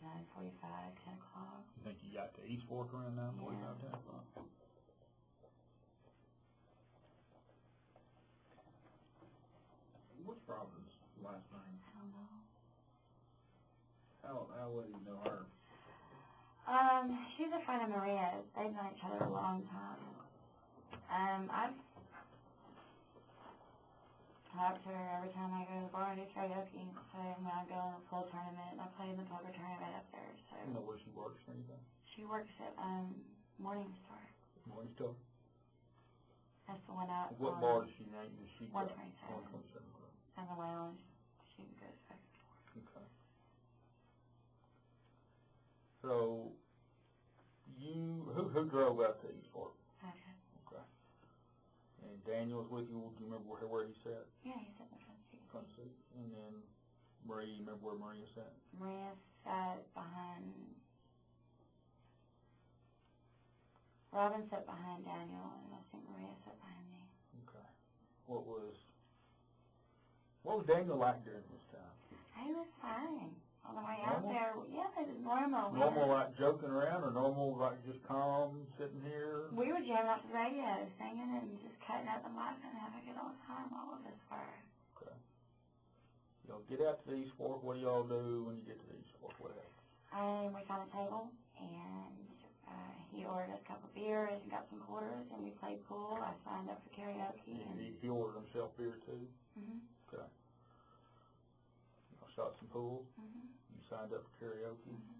9:45, 10 o'clock. You think you got to East Fork around 9:45, 10 o'clock? What's Robin's last name? I don't know. How well do you know her? She's a friend of Maria's. They've known each other a long time. I've talked to her every time I go to the bar and do karaoke. So when I go in a pool tournament, and I play in the poker tournament up there. So You know where she works or anything? she works at Morningstar. Morningstar? That's the one out What on bar does she name? Does she 127. 127. in the lounge. She goes back and forth. Okay. So, who drove out to East Fork? Okay. Okay. And Daniel was with you. Do you remember where he sat? Yeah, he's in the front seat. Front seat. And then Maria, you remember where Maria sat? Maria sat behind. Robin sat behind Daniel, and I think Maria sat behind me. Okay. What was Daniel like during this time? He was fine. On the way out Normal? there, yeah, it was normal. Normal like joking around, or normal like just calm, sitting here? We were jamming up the radio, singing and just cutting up and laughing and having a good old time, all of us were. Okay. Y'all get out to the East Fork. What do y'all do when you get to the East Fork? What happens? And we found a table, and he ordered a couple of beers and got some quarters, and we played pool. I signed up for karaoke. And he ordered himself beer too? Mm-hmm. Okay. Y'all shot some pool? Mm-hmm. You signed up for karaoke? Mm-hmm.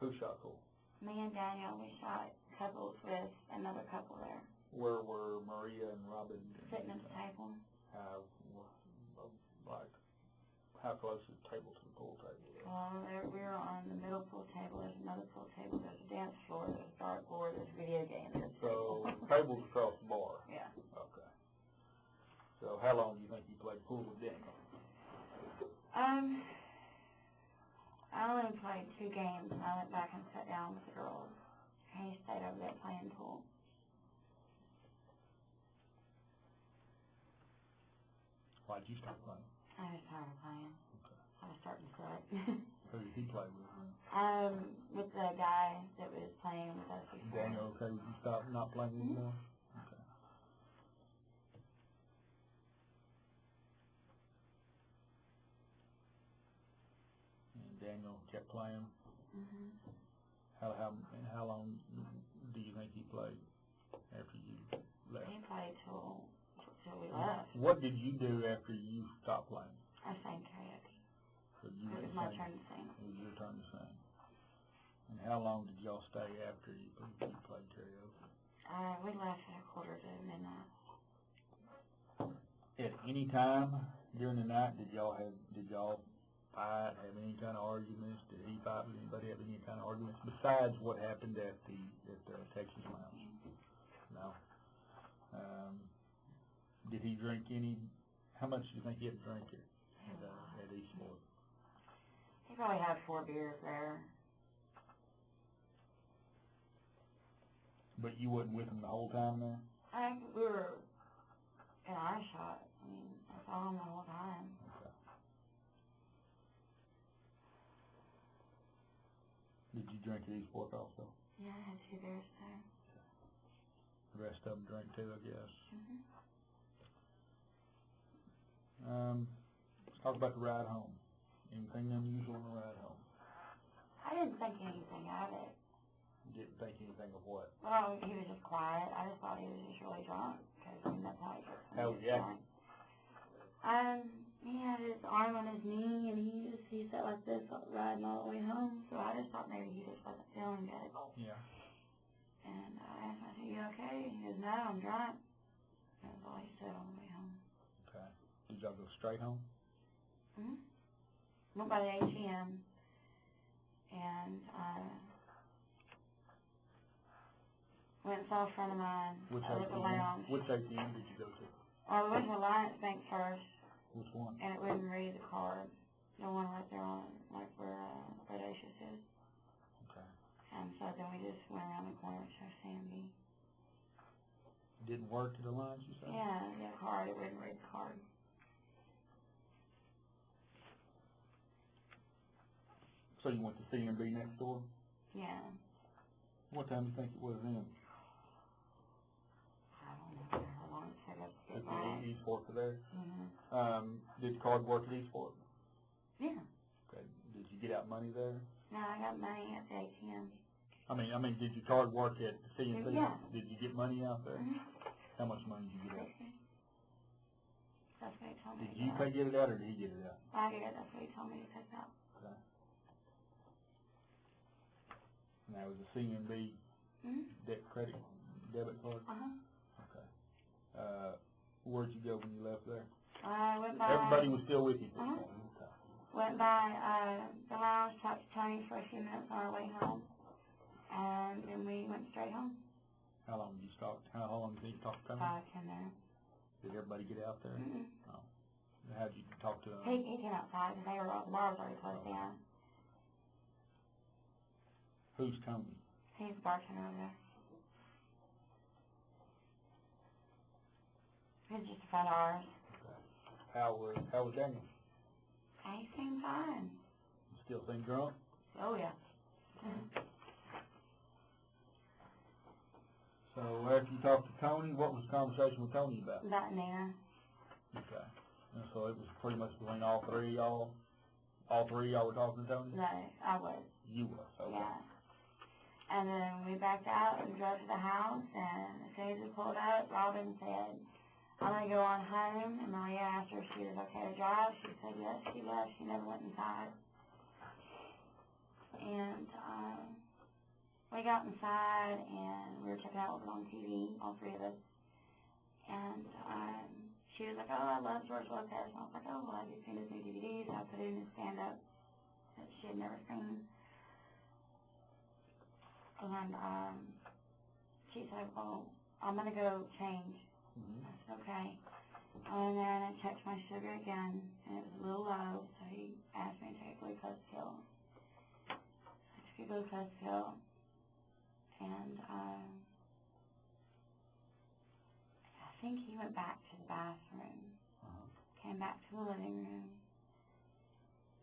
Who shot pool? Me and Daniel, we shot couples with another couple there. Where were Maria and Robin? Sitting at the table. How close is the table to the pool table? Well, we were on the middle pool table. There's another pool table. There's a dance floor. There's a dartboard. There's video games. So the table's across the bar? Yeah. Okay. So how long do you think you played pool with Daniel? I only played 2 games, and I went back and sat down with the girls. He stayed over there playing pool. Why did you start playing? I was tired of playing. Okay. I was starting to sweat. Who did he play with? With the guy that was playing with us before. Daniel, okay, you stop not playing anymore? Okay. And Daniel kept playing? Mm-hmm. How long do you think he played after you left? He played till we left. What did you do after you stopped playing? I sang karaoke. So you It was my turn to sing. It was your turn to sing. And how long did y'all stay after you played karaoke? We left at 1:45. At any time during the night, did y'all fight, have any kind of arguments? Did he fight with anybody, have any kind of arguments besides what happened at the Texas Lounge? No. Did he drink any? How much do you think he had to drink at East Fork? He probably had 4 beers there. But you wasn't with him the whole time there? I think we were in eye shot. I mean, I saw him the whole time. Okay. Did you drink at East Fork also? Yeah, I had 2 beers there. The rest of them drank too, I guess. Mm-hmm. Let's talk about the ride home. Anything unusual on the ride home? I didn't think anything of it. You didn't think anything of what? Well, he was just quiet. I just thought he was just really drunk, because I mean, that's how he gets when How was he's he acting? drunk. He had his arm on his knee, and he sat like this, riding all the way home. So I just thought maybe he just wasn't feeling good. Yeah. And I asked him, I said, "You okay?" He goes, "No, I'm drunk." And that's all he said on the way home. Okay. Did y'all go straight home? Mm-hmm. Went by the ATM, and went and saw a friend of mine Which at the lounge. Which ATM did you go to? Well, we went to Alliance Bank first, Which one? and it wouldn't read the card. The one right there on, like where Audacious is. Okay. And so then we just went around the corner to Sandy. Didn't work at the lunch, you said? Yeah, the card, it wouldn't read the card. So you went to CMB next door? Yeah. What time do you think it was then? I don't know how long it took us to get Took back. you to East Fork to there? Mm-hmm. Did the card work at East Fork? Yeah. Okay. Did you get out money there? No, I got money at the ATM. I mean, did your card work at CMB? Yeah. Did you get money out there? Mm-hmm. How much money did you get out? That's what he told me Did to you get. get it out or did he get it out? I did. That's what he told me to pick up. Okay. Now, was a CMB debit card? Uh-huh. Okay. Where'd you go when you left there? I went by... Everybody was still with you at this Uh-huh. point. Okay. Went by the lounge, talked to Tony for a few minutes on our way home, and then we went straight home. How long did you talk? How long did you talk to Tony? 5-10 minutes. Did everybody get out there? Mm-mm. No. How did you talk to them? He came outside because the bar was already closed down. Who's Tony? He's the bartender over there. He's just a friend of ours. Okay. How was Daniel? He seemed fine. You still seem drunk? Oh, yeah. So after you talked to Tony, what was the conversation with Tony about? About Nina. Okay. And so it was pretty much between all three of y'all? All three of y'all were talking to Tony? No, I was. You were, okay. Yeah. And then we backed out and drove to the house, and as soon as we pulled up, Robin said, I'm going to go on home, and Maria asked her if she was okay to drive. She said yes, she was. She never went inside. And we got inside, and we were checking out what was on TV, all three of us. And she was like, oh, I love George Lopez. And I was like, oh, well, have you seen his new DVDs? And I put it in his stand-up that she had never seen. And she said, well, I'm going to go change. Mm-hmm. I said, okay. And then I checked my sugar again, and it was a little low, so he asked me to take a glucose pill. I took a glucose pill, and I think he went back to the bathroom, came back to the living room,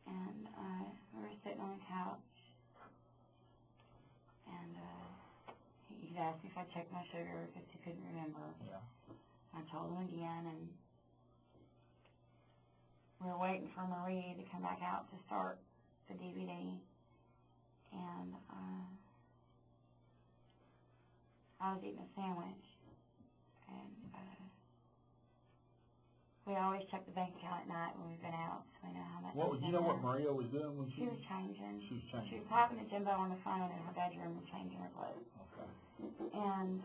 and we were sitting on the couch, and he'd asked me if I checked my sugar because he couldn't remember. Yeah. I told him again, and we were waiting for Marie to come back out to start the DVD, and I was eating a sandwich, and we always check the bank account at night when we've been out, so we know how much. You know what Maria was doing when she was changing. She was changing. She was talking to Jimbo on the phone in her bedroom and changing her clothes. Okay. And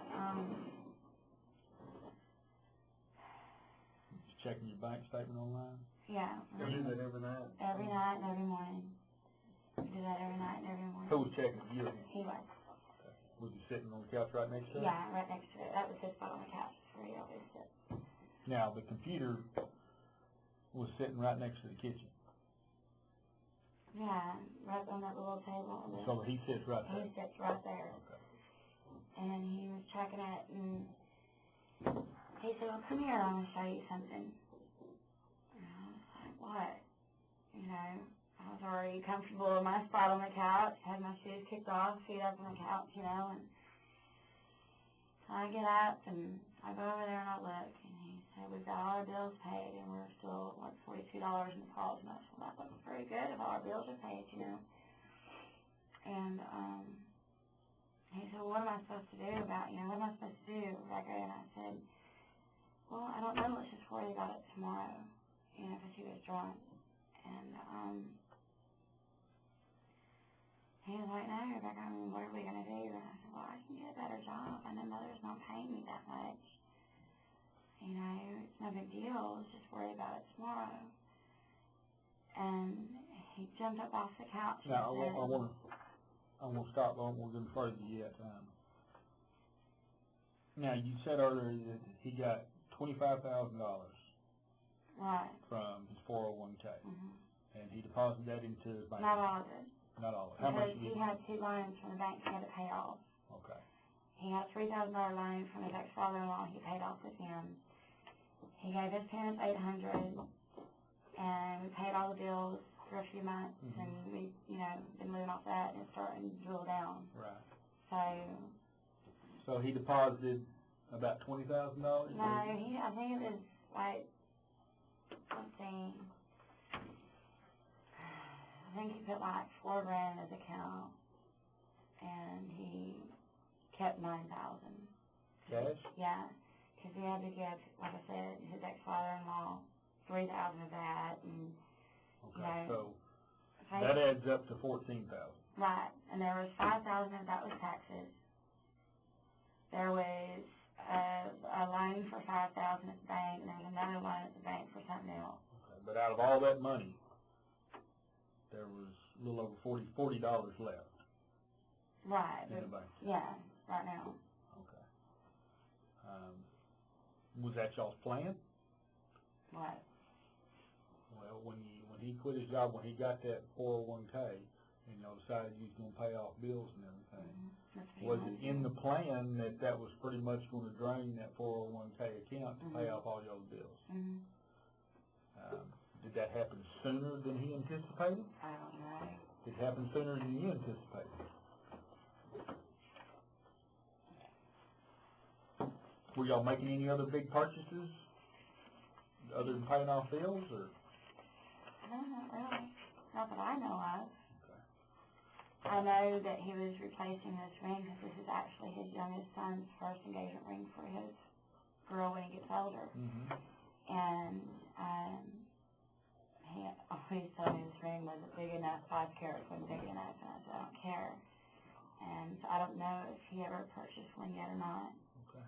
checking your bank statement online? yeah. You do that every night? Every night and every morning. We do that every night and every morning. Who was checking it? You or him? He was. Okay. Was he sitting on the couch right next to it? Yeah, right next to it. That was his spot on the couch where he always sits. Now, the computer was sitting right next to the kitchen. Yeah, right on that little table. So he sits right there? He sits right there. Okay. And he was checking it, and he said, well, come here, I want to show you something. And I was like, what? You know, I was already comfortable in my spot on the couch, had my shoes kicked off, feet up on the couch, you know, and so I get up, and I go over there, and I look, and he said, we've got all our bills paid, and we're still, like, $42 in deposit. And I said, well, that looks pretty good if all our bills are paid, you know. And, he said, well, what am I supposed to do about, you know, what am I supposed to do, Rebecca? And I said, well, I don't know, let's just worry about it tomorrow, you know, because he was drunk. And, he was like, no, Rebecca, I mean, what are we going to do? And I said, well, I can get a better job. I know Mother's not paying me that much. You know, it's no big deal, let's just worry about it tomorrow. And he jumped up off the couch and Now, said, I want to stop, I won't go any further yet. Now, you said earlier that he got $25,000 right. from his 401k, Mm-hmm. and he deposited that into his bank. Not all of it. Not all of it. How Because much he had 2 loans from the bank he had to pay off. Okay. He had a $3,000 loan from his ex-father-in-law he paid off with him. He gave his parents $800, and we paid all the bills for a few months, Mhm. and we, been living off that, and it's starting to drill down. Right. So, So he deposited about $20,000? no, I think it was like, let's see, I think he put like $4,000 in his account, and he kept $9,000. Cash? Yeah, because he had to give, like I said, his ex-father-in-law $3,000 of that, and Okay, No. so they- that adds up to $14,000. right, and there was $5,000 of that was taxes. There was a loan for $5,000 at the bank, and there was another loan at the bank for something else. Okay, but out of all that money, there was a little over $40 left Right, in the but, bank. yeah, right now. Okay. Was that y'all's plan? What? Well, when he quit his job, when he got that 401k, and y'all decided you was gonna pay off bills and everything, That's what he was wanted it in to the plan that was pretty much gonna drain that 401k account to pay Mhm. off all y'all's bills? do. Mhm. Did that happen sooner than he anticipated? I don't know. It happened sooner than you anticipated. Were y'all making any other big purchases other than paying off bills, or? No, not really. Not that I know of. Okay. I know that he was replacing this ring because this is actually his youngest son's first engagement ring for his girl when he gets older. Mm-hmm. And he always told me this ring wasn't big enough, 5 carats wasn't big enough, and I said, I don't care. And so I don't know if he ever purchased one yet or not. Okay.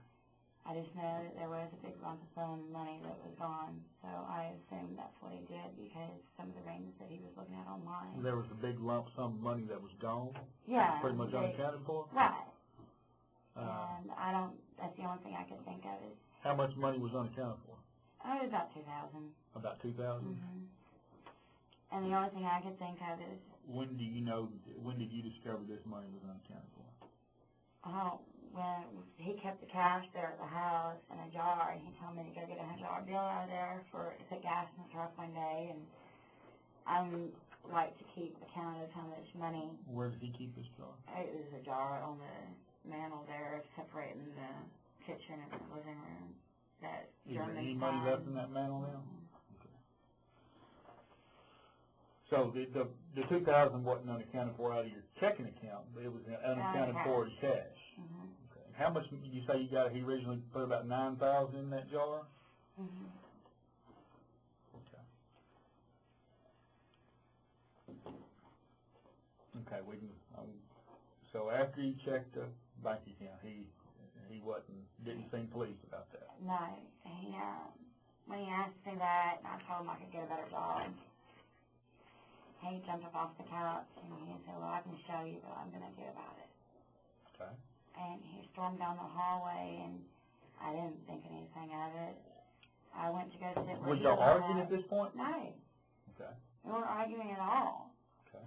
I just know that there was a big lump of phone money that was gone, so I assume that's what he did because some of the rings that he was looking at online. There was a big lump sum of money that was gone, Yeah. pretty much unaccounted for? Right. Uh, And that's the only thing I could think of is, How much money was unaccounted for? it was about 2,000. About 2,000? Mm-hmm. And the only thing I could think of is, When did you discover this money was unaccounted for? when he kept the cash there at the house in a jar, and he told me to go get a $100 bill out of there to put gas in the truck one day, and I like to keep account of how much money. Where did he keep this jar? It was a jar on the mantle there, separating the kitchen and the living room. That Is there German any money style. left in that mantle now? So the 2,000 wasn't unaccounted for out of your checking account, but it was unaccounted for as cash. Mm-hmm. Okay. How much did you say you got? He originally put about 9,000 in that jar. Mm-hmm. Okay. Okay. So after he checked the bank account, he didn't seem pleased about that. No, when he asked me that, and I told him I could get a better job, he jumped up off the couch and he said, well, I can show you what I'm going to do about it. Okay. And he stormed down the hallway, and I didn't think anything of it. I went to go sit where Was he y'all was arguing at. at this point? No, Okay. we weren't arguing at all. Okay.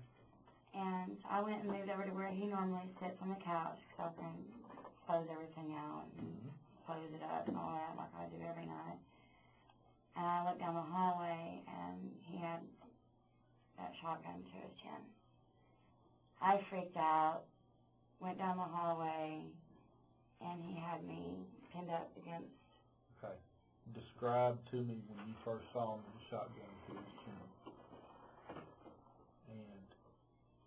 And I went and moved over to where he normally sits on the couch because I can close everything out and Mm-hmm. close it up and all that like I do every night. And I looked down the hallway, and he had that shotgun to his chin. I freaked out, went down the hallway, and he had me pinned up against. Okay. Describe to me when you first saw him with the shotgun to his